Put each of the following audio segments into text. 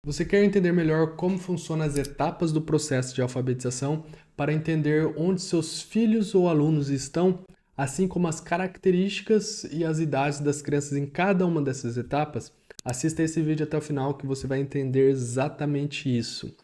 Você quer entender melhor como funcionam as etapas do processo de alfabetização para entender onde seus filhos ou alunos estão, assim como as características e as idades das crianças em cada uma dessas etapas? Assista esse vídeo até o final que você vai entender exatamente isso.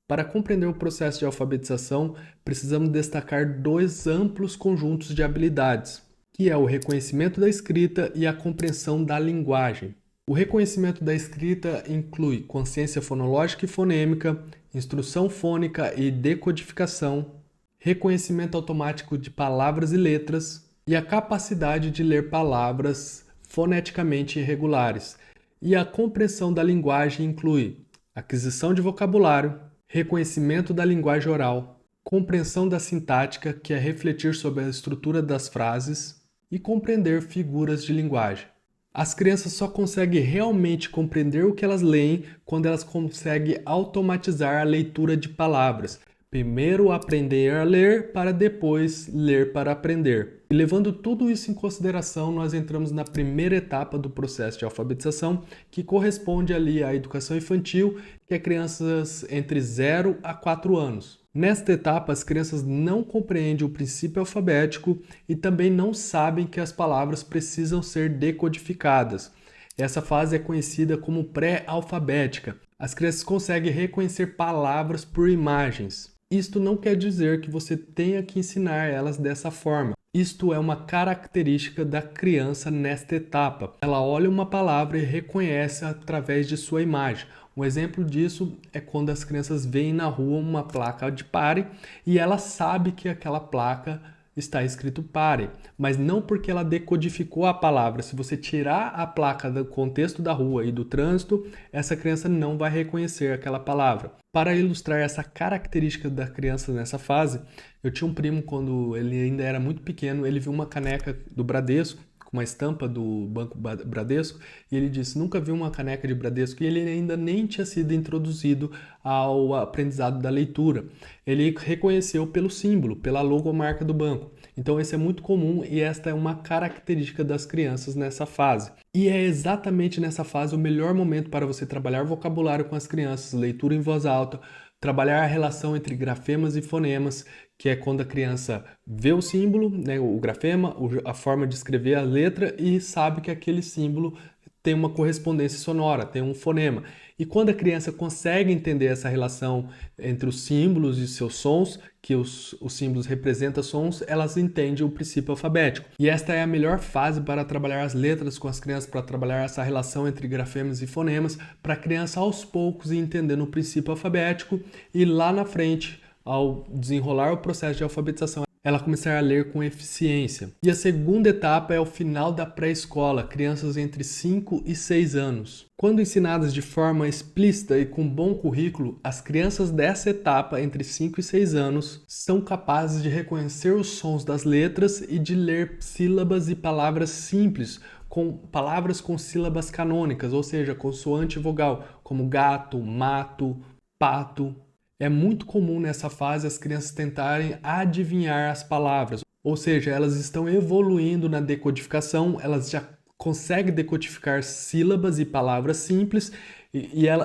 Para compreender o processo de alfabetização, precisamos destacar dois amplos conjuntos de habilidades, que é o reconhecimento da escrita e a compreensão da linguagem. O reconhecimento da escrita inclui consciência fonológica e fonêmica, instrução fônica e decodificação, reconhecimento automático de palavras e letras e a capacidade de ler palavras foneticamente irregulares. E a compreensão da linguagem inclui aquisição de vocabulário, reconhecimento da linguagem oral, compreensão da sintática, que é refletir sobre a estrutura das frases, e compreender figuras de linguagem. As crianças só conseguem realmente compreender o que elas leem quando elas conseguem automatizar a leitura de palavras. Primeiro aprender a ler para depois ler para aprender. E levando tudo isso em consideração, nós entramos na primeira etapa do processo de alfabetização, que corresponde ali à educação infantil, que é crianças entre 0 a 4 anos. Nesta etapa, as crianças não compreendem o princípio alfabético e também não sabem que as palavras precisam ser decodificadas. Essa fase é conhecida como pré-alfabética. As crianças conseguem reconhecer palavras por imagens. Isto não quer dizer que você tenha que ensinar elas dessa forma. Isto é uma característica da criança nesta etapa. Ela olha uma palavra e reconhece através de sua imagem. Um exemplo disso é quando as crianças veem na rua uma placa de pare e ela sabe que aquela placa está escrito pare, mas não porque ela decodificou a palavra. Se você tirar a placa do contexto da rua e do trânsito, essa criança não vai reconhecer aquela palavra. Para ilustrar essa característica da criança nessa fase, eu tinha um primo, quando ele ainda era muito pequeno, ele viu uma caneca do Bradesco, com uma estampa do Banco Bradesco, e ele disse, nunca viu uma caneca de Bradesco, e ele ainda nem tinha sido introduzido ao aprendizado da leitura. Ele reconheceu pelo símbolo, pela logomarca do banco. Então esse é muito comum e esta é uma característica das crianças nessa fase. E é exatamente nessa fase o melhor momento para você trabalhar vocabulário com as crianças, leitura em voz alta, trabalhar a relação entre grafemas e fonemas, que é quando a criança vê o símbolo, né, o grafema, a forma de escrever a letra e sabe que aquele símbolo tem uma correspondência sonora, tem um fonema. E quando a criança consegue entender essa relação entre os símbolos e seus sons, que os símbolos representam sons, elas entendem o princípio alfabético. E esta é a melhor fase para trabalhar as letras com as crianças, para trabalhar essa relação entre grafemas e fonemas, para a criança aos poucos ir entendendo o princípio alfabético e lá na frente, ao desenrolar o processo de alfabetização, ela começar a ler com eficiência. E a segunda etapa é o final da pré-escola, crianças entre 5 e 6 anos. Quando ensinadas de forma explícita e com bom currículo, as crianças dessa etapa, entre 5 e 6 anos, são capazes de reconhecer os sons das letras e de ler sílabas e palavras simples, com palavras com sílabas canônicas, ou seja, consoante e vogal, como gato, mato, pato. É muito comum nessa fase as crianças tentarem adivinhar as palavras, ou seja, elas estão evoluindo na decodificação, elas já conseguem decodificar sílabas e palavras simples,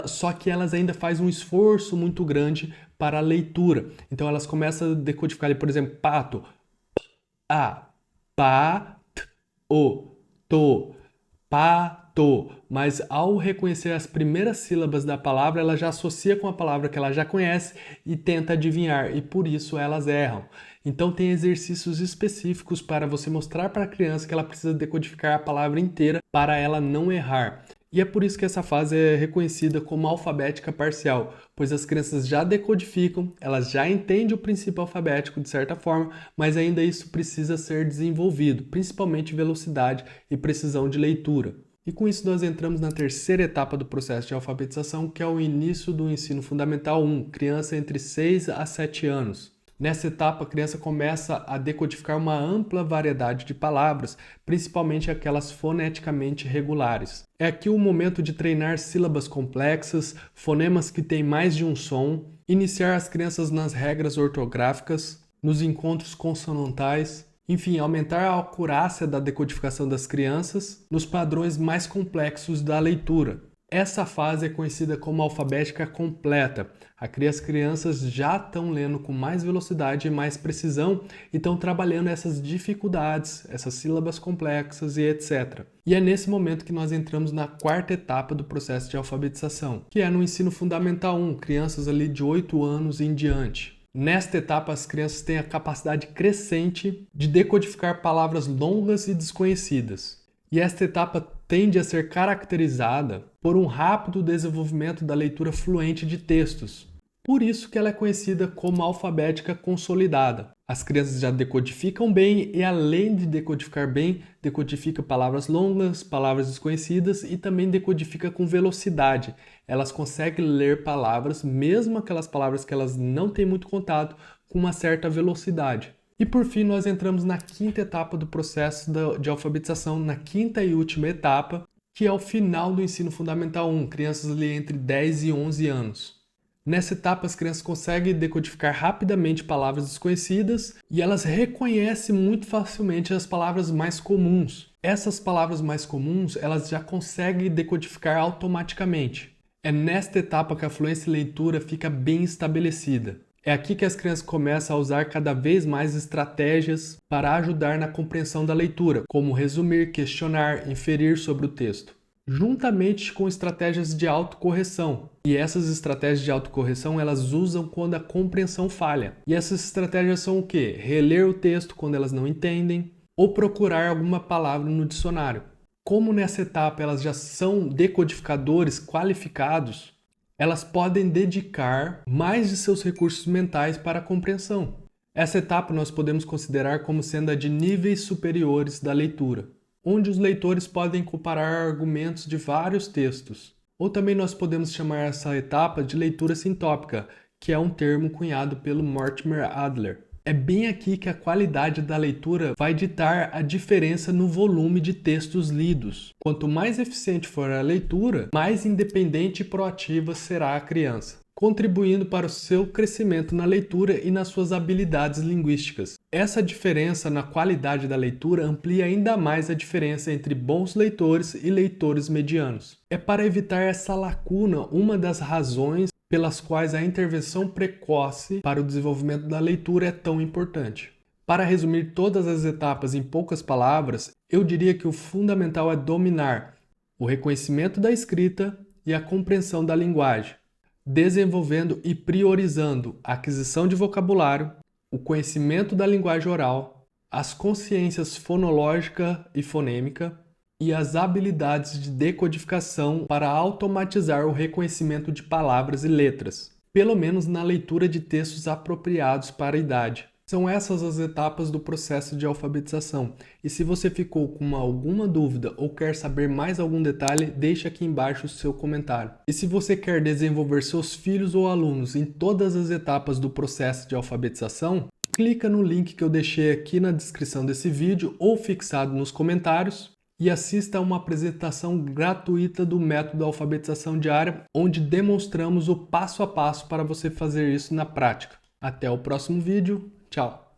só que elas ainda fazem um esforço muito grande para a leitura. Então elas começam a decodificar, por exemplo, pato, a, pa, t, o, to, pato, mas ao reconhecer as primeiras sílabas da palavra, ela já associa com a palavra que ela já conhece e tenta adivinhar, e por isso elas erram. Então tem exercícios específicos para você mostrar para a criança que ela precisa decodificar a palavra inteira para ela não errar. E é por isso que essa fase é reconhecida como alfabética parcial, pois as crianças já decodificam, elas já entendem o princípio alfabético de certa forma, mas ainda isso precisa ser desenvolvido, principalmente velocidade e precisão de leitura. E com isso nós entramos na terceira etapa do processo de alfabetização, que é o início do ensino fundamental 1, criança entre 6 a 7 anos. Nessa etapa, a criança começa a decodificar uma ampla variedade de palavras, principalmente aquelas foneticamente regulares. É aqui o momento de treinar sílabas complexas, fonemas que têm mais de um som, iniciar as crianças nas regras ortográficas, nos encontros consonantais, enfim, aumentar a acurácia da decodificação das crianças nos padrões mais complexos da leitura. Essa fase é conhecida como alfabética completa. Aqui as crianças já estão lendo com mais velocidade e mais precisão e estão trabalhando essas dificuldades, essas sílabas complexas e etc. E é nesse momento que nós entramos na quarta etapa do processo de alfabetização, que é no ensino fundamental 1, crianças ali de 8 anos em diante. Nesta etapa, as crianças têm a capacidade crescente de decodificar palavras longas e desconhecidas. E esta etapa tende a ser caracterizada por um rápido desenvolvimento da leitura fluente de textos. Por isso que ela é conhecida como alfabética consolidada. As crianças já decodificam bem e, além de decodificar bem, decodifica palavras longas, palavras desconhecidas e também decodifica com velocidade. Elas conseguem ler palavras, mesmo aquelas palavras que elas não têm muito contato, com uma certa velocidade. E por fim, nós entramos na quinta etapa do processo de alfabetização, na quinta e última etapa, que é o final do ensino fundamental 1, crianças ali entre 10 e 11 anos. Nessa etapa, as crianças conseguem decodificar rapidamente palavras desconhecidas e elas reconhecem muito facilmente as palavras mais comuns. Essas palavras mais comuns, elas já conseguem decodificar automaticamente. É nesta etapa que a fluência em leitura fica bem estabelecida. É aqui que as crianças começam a usar cada vez mais estratégias para ajudar na compreensão da leitura, como resumir, questionar, inferir sobre o texto, juntamente com estratégias de autocorreção. E essas estratégias de autocorreção elas usam quando a compreensão falha. E essas estratégias são o quê? Reler o texto quando elas não entendem ou procurar alguma palavra no dicionário. Como nessa etapa elas já são decodificadores qualificados, elas podem dedicar mais de seus recursos mentais para a compreensão. Essa etapa nós podemos considerar como sendo a de níveis superiores da leitura, onde os leitores podem comparar argumentos de vários textos. Ou também nós podemos chamar essa etapa de leitura sintópica, que é um termo cunhado pelo Mortimer Adler. É bem aqui que a qualidade da leitura vai ditar a diferença no volume de textos lidos. Quanto mais eficiente for a leitura, mais independente e proativa será a criança, contribuindo para o seu crescimento na leitura e nas suas habilidades linguísticas. Essa diferença na qualidade da leitura amplia ainda mais a diferença entre bons leitores e leitores medianos. É para evitar essa lacuna uma das razões pelas quais a intervenção precoce para o desenvolvimento da leitura é tão importante. Para resumir todas as etapas em poucas palavras, eu diria que o fundamental é dominar o reconhecimento da escrita e a compreensão da linguagem, desenvolvendo e priorizando a aquisição de vocabulário, o conhecimento da linguagem oral, as consciências fonológica e fonêmica, e as habilidades de decodificação para automatizar o reconhecimento de palavras e letras, pelo menos na leitura de textos apropriados para a idade. São essas as etapas do processo de alfabetização. E se você ficou com alguma dúvida ou quer saber mais algum detalhe, deixe aqui embaixo o seu comentário. E se você quer desenvolver seus filhos ou alunos em todas as etapas do processo de alfabetização, clica no link que eu deixei aqui na descrição desse vídeo ou fixado nos comentários e assista a uma apresentação gratuita do método alfabetização diária, onde demonstramos o passo a passo para você fazer isso na prática. Até o próximo vídeo. Tchau!